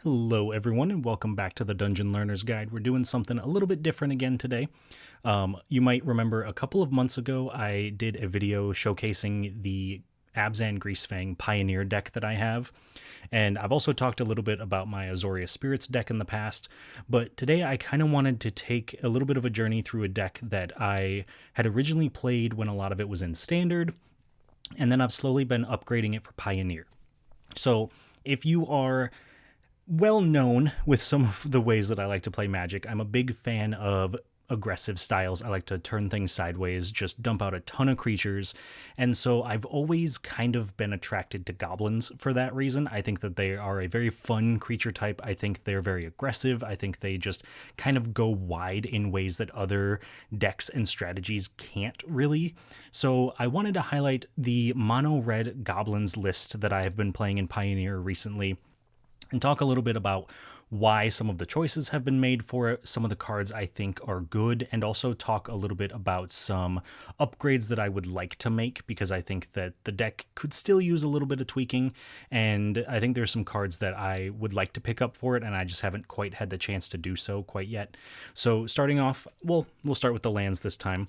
Hello everyone and welcome back to the Dungeon Learner's Guide. We're doing something a little bit different again today. You might remember a couple of months ago I did a video showcasing the Abzan Greasefang Pioneer deck that I have, and I've also talked a little bit about my Azoria Spirits deck in the past, but today I kind of wanted to take a little bit of a journey through a deck that I had originally played when a lot of it was in Standard, and then I've slowly been upgrading it for Pioneer. So if you are well known with some of the ways that I like to play Magic, I'm a big fan of aggressive styles. I like to turn things sideways, just dump out a ton of creatures. And so I've always kind of been attracted to goblins for that reason. I think that they are a very fun creature type. I think they're very aggressive. I think they just kind of go wide in ways that other decks and strategies can't really. So I wanted to highlight the Mono-Red Goblins list that I have been playing in Pioneer recently, and talk a little bit about why some of the choices have been made for it, some of the cards I think are good, and also talk a little bit about some upgrades that I would like to make, because I think that the deck could still use a little bit of tweaking, and I think there's some cards that I would like to pick up for it, and I just haven't quite had the chance to do so quite yet. So starting off, we'll start with the lands this time.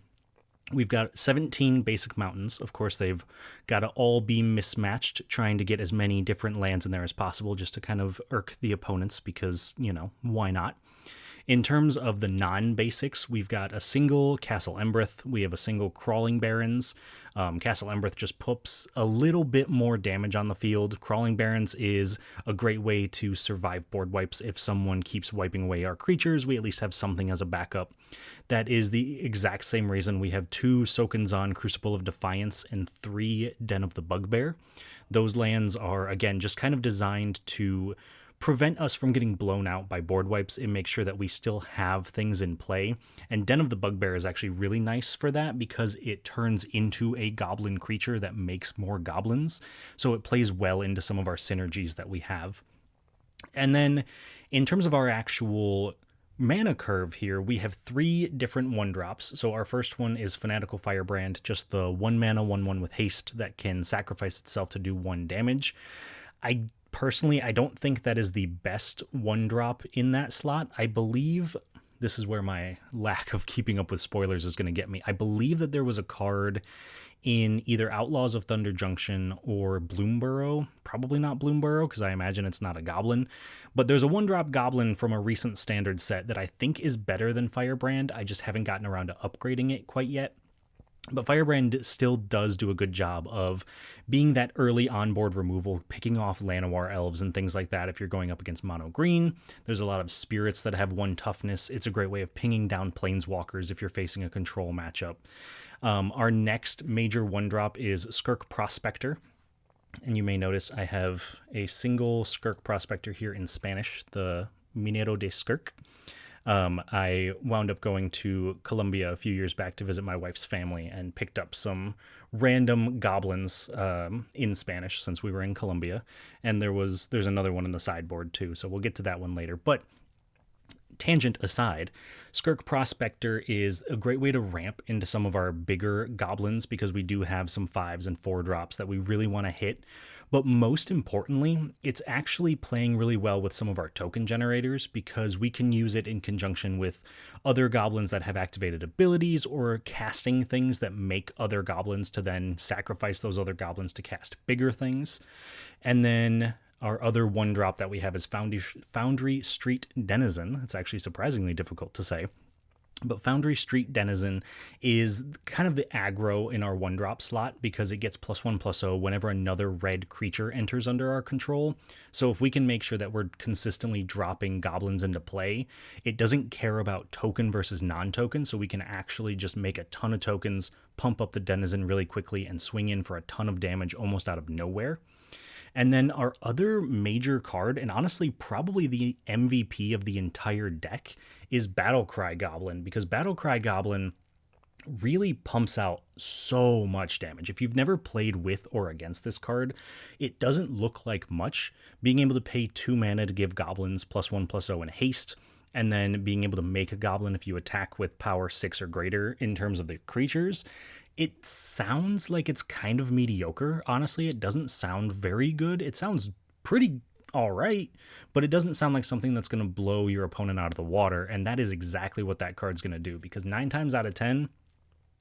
We've got 17 basic mountains. Of course, they've got to all be mismatched, trying to get as many different lands in there as possible just to kind of irk the opponents because, why not? In terms of the non-basics, we've got a single Castle Embereth. We have a single Crawling Barrens. Castle Embereth just puts a little bit more damage on the field. Crawling Barrens is a great way to survive board wipes. If someone keeps wiping away our creatures, we at least have something as a backup. That is the exact same reason we have 2 Sokenzan Crucible of Defiance and 3 Den of the Bugbear. Those lands are, again, just kind of designed to prevent us from getting blown out by board wipes and make sure that we still have things in play. And Den of the Bugbear is actually really nice for that because it turns into a goblin creature that makes more goblins. So it plays well into some of our synergies that we have. And then in terms of our actual mana curve here, we have 3 different 1-drops. So our first one is Fanatical Firebrand, just the 1 mana 1/1 with haste that can sacrifice itself to do 1 damage. Personally, I don't think that is the best 1-drop in that slot. I believe, this is where my lack of keeping up with spoilers is going to get me. I believe that there was a card in either Outlaws of Thunder Junction or Bloomburrow. Probably not Bloomburrow, because I imagine it's not a goblin. But there's a 1-drop goblin from a recent standard set that I think is better than Firebrand. I just haven't gotten around to upgrading it quite yet. But Firebrand still does do a good job of being that early onboard removal, picking off Llanowar elves and things like that if you're going up against mono green. There's a lot of spirits that have 1 toughness. It's a great way of pinging down planeswalkers if you're facing a control matchup. Our next major 1-drop is Skirk Prospector. And you may notice I have a single Skirk Prospector here in Spanish, the Minero de Skirk. I wound up going to Colombia a few years back to visit my wife's family and picked up some random goblins in Spanish since we were in Colombia. And there's another one in the sideboard too, so we'll get to that one later. But tangent aside, Skirk Prospector is a great way to ramp into some of our bigger goblins because we do have some 5s and 4-drops that we really want to hit. But most importantly, it's actually playing really well with some of our token generators because we can use it in conjunction with other goblins that have activated abilities or casting things that make other goblins to then sacrifice those other goblins to cast bigger things. And then our other 1-drop that we have is Foundry Street Denizen. It's actually surprisingly difficult to say. But Foundry Street Denizen is kind of the aggro in our 1-drop slot because it gets +1/+0 whenever another red creature enters under our control. So if we can make sure that we're consistently dropping goblins into play, it doesn't care about token versus non-token, so we can actually just make a ton of tokens, pump up the Denizen really quickly, and swing in for a ton of damage almost out of nowhere. And then our other major card, and honestly probably the MVP of the entire deck, is Battlecry Goblin, because Battlecry Goblin really pumps out so much damage. If you've never played with or against this card, it doesn't look like much. Being able to pay 2 mana to give goblins +1/+0 and haste, and then being able to make a goblin if you attack with power 6 or greater in terms of the creatures, it sounds like it's kind of mediocre. Honestly, it doesn't sound very good. It sounds pretty all right, but it doesn't sound like something that's going to blow your opponent out of the water, and that is exactly what that card's going to do, because 9 times out of 10,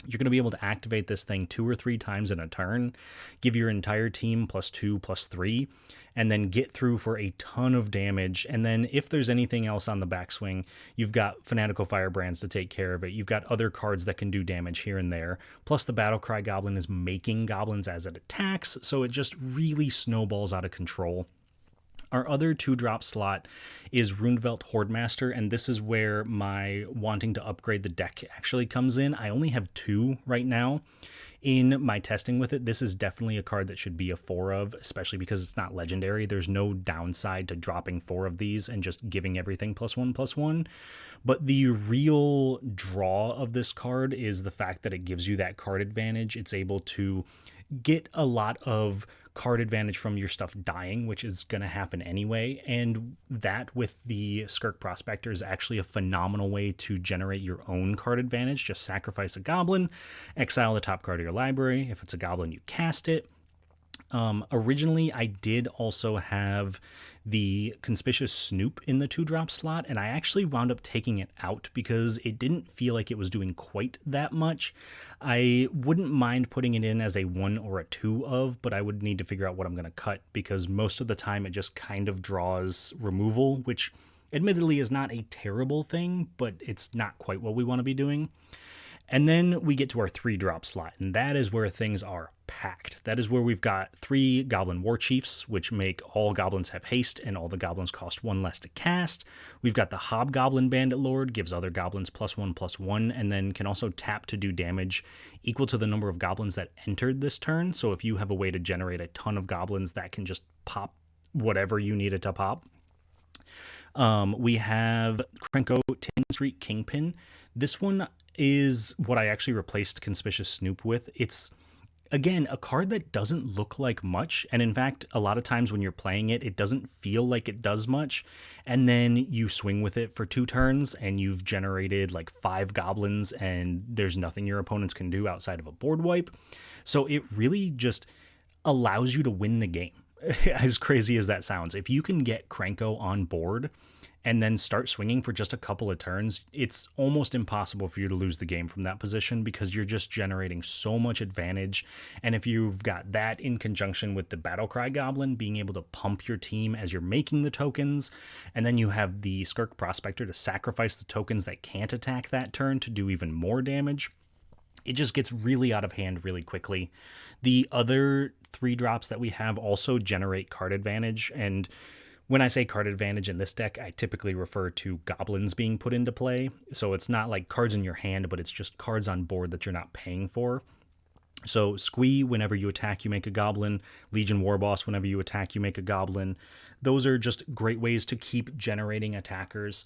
you're going to be able to activate this thing 2 or 3 times in a turn, give your entire team +2, +3, and then get through for a ton of damage. And then if there's anything else on the backswing, you've got Fanatical Firebrands to take care of it. You've got other cards that can do damage here and there. Plus the Battlecry Goblin is making goblins as it attacks, so it just really snowballs out of control. Our other 2-drop slot is Runevelt Hordemaster, and this is where my wanting to upgrade the deck actually comes in. I only have 2 right now. In my testing with it, this is definitely a card that should be a 4 of, especially because it's not legendary. There's no downside to dropping 4 of these and just giving everything +1/+1. But the real draw of this card is the fact that it gives you that card advantage. It's able to get a lot of card advantage from your stuff dying, which is going to happen anyway, and that with the Skirk Prospector is actually a phenomenal way to generate your own card advantage. Just sacrifice a goblin, exile the top card of your library. If it's a goblin, you cast it. Originally, I did also have the Conspicuous Snoop in the 2-drop slot, and I actually wound up taking it out because it didn't feel like it was doing quite that much. I wouldn't mind putting it in as a 1 or a 2 of, but I would need to figure out what I'm going to cut, because most of the time it just kind of draws removal, which admittedly is not a terrible thing, but it's not quite what we want to be doing. And then we get to our 3-drop slot, and that is where things are packed. That is where we've got 3 Goblin War Chiefs, which make all goblins have haste, and all the goblins cost 1 less to cast. We've got the Hobgoblin Bandit Lord, gives other goblins +1/+1, and then can also tap to do damage equal to the number of goblins that entered this turn. So if you have a way to generate a ton of goblins, that can just pop whatever you need it to pop. We have Krenko Tin Street Kingpin. This one is what I actually replaced Conspicuous Snoop with. It's, again, a card that doesn't look like much, and in fact, a lot of times when you're playing it, it doesn't feel like it does much, and then you swing with it for 2 turns, and you've generated like 5 goblins, and there's nothing your opponents can do outside of a board wipe. So it really just allows you to win the game. As crazy as that sounds, if you can get Krenko on board and then start swinging for just a couple of turns, it's almost impossible for you to lose the game from that position, because you're just generating so much advantage. And if you've got that in conjunction with the Battlecry Goblin being able to pump your team as you're making the tokens, and then you have the Skirk Prospector to sacrifice the tokens that can't attack that turn to do even more damage, it just gets really out of hand really quickly. The other 3-drops that we have also generate card advantage, and when I say card advantage in this deck, I typically refer to goblins being put into play. So it's not like cards in your hand, but it's just cards on board that you're not paying for. So Squee, whenever you attack, you make a goblin. Legion Warboss, whenever you attack, you make a goblin. Those are just great ways to keep generating attackers.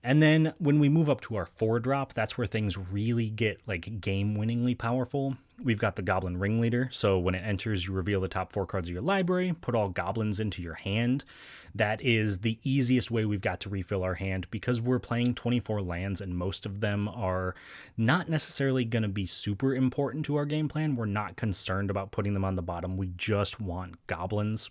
And then when we move up to our 4-drop, that's where things really get like game-winningly powerful. We've got the Goblin Ringleader, so when it enters, you reveal the top 4 cards of your library, put all goblins into your hand. That is the easiest way we've got to refill our hand, because we're playing 24 lands and most of them are not necessarily going to be super important to our game plan. We're not concerned about putting them on the bottom. We just want goblins.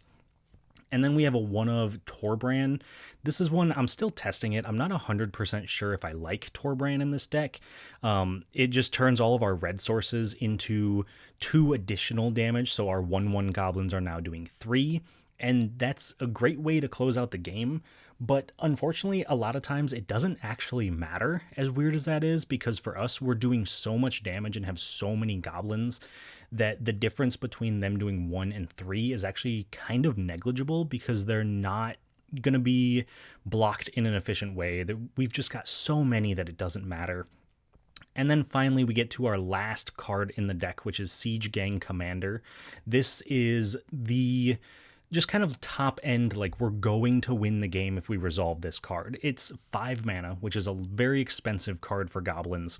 And then we have a 1 of Torbran. This is one, I'm still testing it. I'm not 100% sure if I like Torbran in this deck. It just turns all of our red sources into 2 additional damage. So our 1/1 goblins are now doing 3. And that's a great way to close out the game. But unfortunately, a lot of times it doesn't actually matter, as weird as that is, because for us, we're doing so much damage and have so many goblins that the difference between them doing 1 and 3 is actually kind of negligible, because they're not going to be blocked in an efficient way. We've just got so many that it doesn't matter. And then finally, we get to our last card in the deck, which is Siege Gang Commander. This is the just kind of top end, like we're going to win the game if we resolve this card. It's 5 mana, which is a very expensive card for goblins.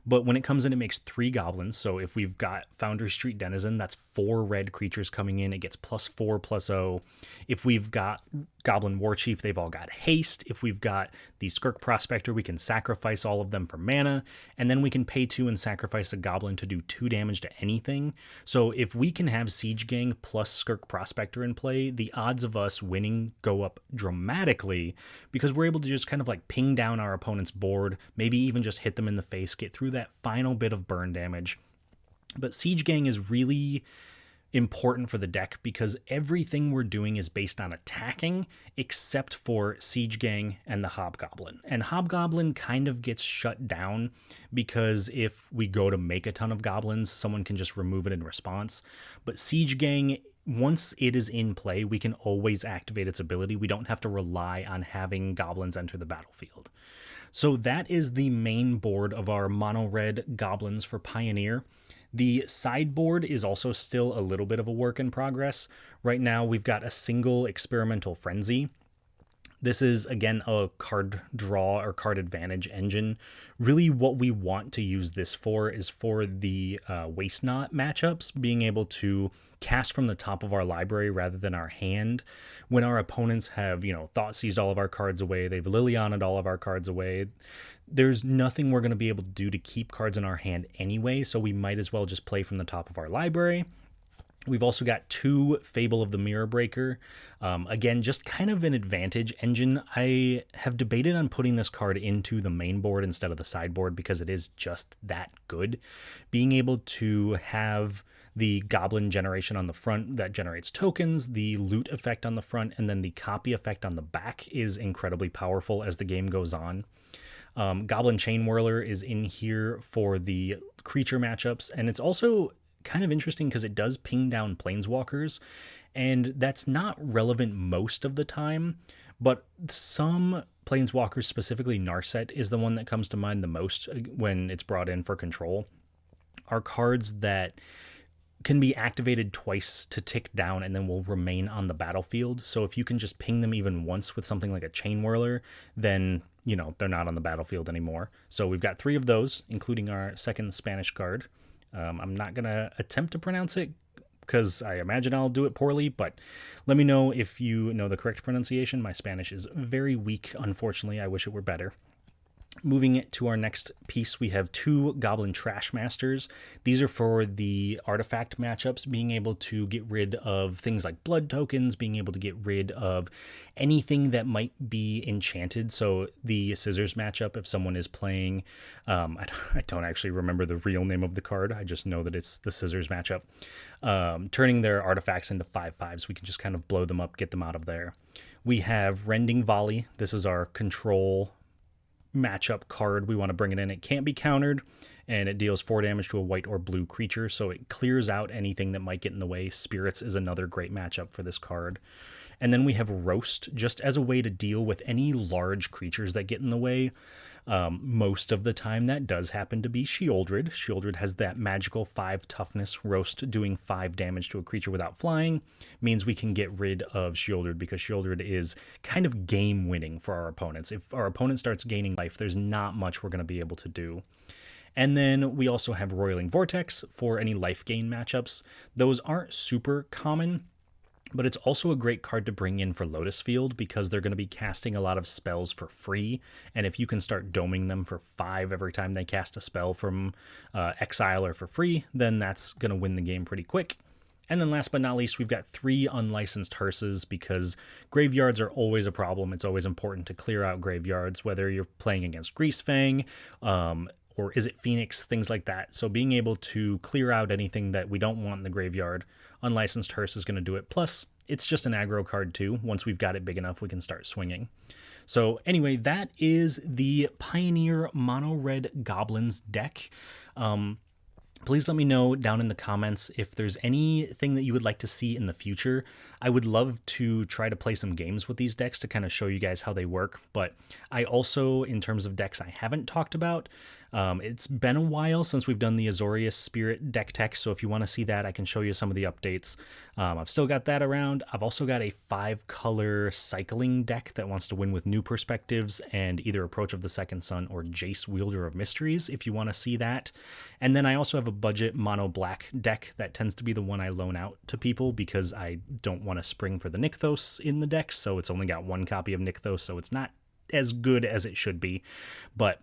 But when it comes in, it makes 3 goblins. So if we've got Foundry Street Denizen, that's 4 red creatures coming in. It gets +4/+0. If we've got Goblin War Chief, they've all got haste. If we've got the Skirk Prospector, we can sacrifice all of them for mana. And then we can pay 2 and sacrifice a goblin to do 2 damage to anything. So if we can have Siege Gang plus Skirk Prospector in play, play, the odds of us winning go up dramatically because we're able to just kind of like ping down our opponent's board, maybe even just hit them in the face, get through that final bit of burn damage. But Siege Gang is really important for the deck because everything we're doing is based on attacking except for Siege Gang and the Hobgoblin. And Hobgoblin kind of gets shut down because if we go to make a ton of goblins, someone can just remove it in response. But Siege Gang, once it is in play, we can always activate its ability. We don't have to rely on having goblins enter the battlefield. So that is the main board of our Mono-Red Goblins for Pioneer. The sideboard is also still a little bit of a work in progress. Right now, we've got a single Experimental Frenzy. This is, again, a card draw or card advantage engine. Really what we want to use this for is for the Waste Not matchups, being able to cast from the top of our library rather than our hand. When our opponents have, Thought Seized all of our cards away, they've Liliana'd all of our cards away, there's nothing we're going to be able to do to keep cards in our hand anyway, so we might as well just play from the top of our library. We've also got 2 Fable of the Mirror Breaker. Again, just kind of an advantage engine. I have debated on putting this card into the main board instead of the sideboard because it is just that good. Being able to have the goblin generation on the front that generates tokens, the loot effect on the front, and then the copy effect on the back is incredibly powerful as the game goes on. Goblin Chain Whirler is in here for the creature matchups, and it's also kind of interesting because it does ping down planeswalkers, and that's not relevant most of the time, but some planeswalkers, specifically Narset is the one that comes to mind the most when it's brought in for control, are cards that can be activated twice to tick down and then will remain on the battlefield. So if you can just ping them even once with something like a Chain Whirler, then they're not on the battlefield anymore. So we've got 3 of those, including our second Spanish card. I'm not going to attempt to pronounce it because I imagine I'll do it poorly, but let me know if you know the correct pronunciation. My Spanish is very weak, unfortunately. I wish it were better. Moving to our next piece, we have 2 Goblin Trash Masters. These are for the artifact matchups, being able to get rid of things like blood tokens, being able to get rid of anything that might be enchanted. So the Scissors matchup, if someone is playing, I don't actually remember the real name of the card, I just know that it's the Scissors matchup. Turning their artifacts into 5/5s, we can just kind of blow them up, get them out of there. We have Rending Volley. This is our control matchup card. We want to bring it in. It can't be countered, and it deals 4 damage to a white or blue creature, so it clears out anything that might get in the way. Spirits is another great matchup for this card. And then we have Roast, just as a way to deal with any large creatures that get in the way. Most of the time that does happen to be Sheoldred. Sheoldred has that magical 5 toughness. Roast doing 5 damage to a creature without flying means we can get rid of Sheoldred because Sheoldred is kind of game winning for our opponents. If our opponent starts gaining life, there's not much we're going to be able to do. And then we also have Roiling Vortex for any life gain matchups. Those aren't super common, but it's also a great card to bring in for Lotus Field because they're going to be casting a lot of spells for free. And if you can start doming them for 5 every time they cast a spell from Exile or for free, then that's going to win the game pretty quick. And then last but not least, we've got 3 unlicensed hearses because graveyards are always a problem. It's always important to clear out graveyards, whether you're playing against Greasefang, or Is It Phoenix, things like that. So being able to clear out anything that we don't want in the graveyard, Unlicensed Hearse is going to do it. Plus, it's just an aggro card too. Once we've got it big enough, we can start swinging. So anyway, that is the Pioneer Mono-Red Goblins deck. Please let me know down in the comments if there's anything that you would like to see in the future. I would love to try to play some games with these decks to kind of show you guys how they work. But I also, in terms of decks I haven't talked about, it's been a while since we've done the Azorius Spirit deck tech, so if you want to see that, I can show you some of the updates. I've still got that around. I've also got a 5-color cycling deck that wants to win with New Perspectives and either Approach of the Second Sun or Jace Wielder of Mysteries, if you want to see that. And then I also have a budget mono black deck that tends to be the one I loan out to people because I don't want to spring for the Nykthos in the deck, so it's only got 1 copy of Nykthos, so it's not as good as it should be. But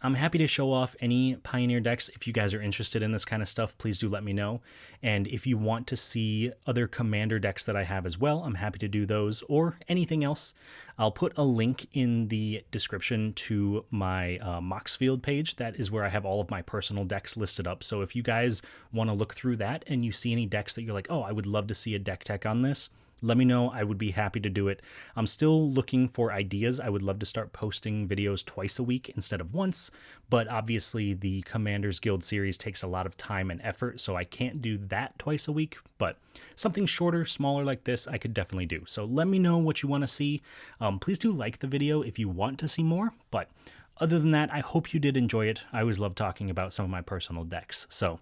I'm happy to show off any Pioneer decks. If you guys are interested in this kind of stuff, please do let me know. And if you want to see other Commander decks that I have as well, I'm happy to do those or anything else. I'll put a link in the description to my Moxfield page. That is where I have all of my personal decks listed up. So if you guys want to look through that and you see any decks that you're like, oh, I would love to see a deck tech on this, let me know. I would be happy to do it. I'm still looking for ideas. I would love to start posting videos twice a week instead of once, but obviously the Commanders Guild series takes a lot of time and effort, so I can't do that twice a week, but something shorter, smaller like this, I could definitely do. So let me know what you want to see. Please do like the video if you want to see more, but other than that, I hope you did enjoy it. I always love talking about some of my personal decks. So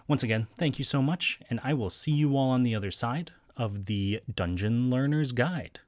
once again, thank you so much, and I will see you all on the other side of the Dungeon Learner's Guide.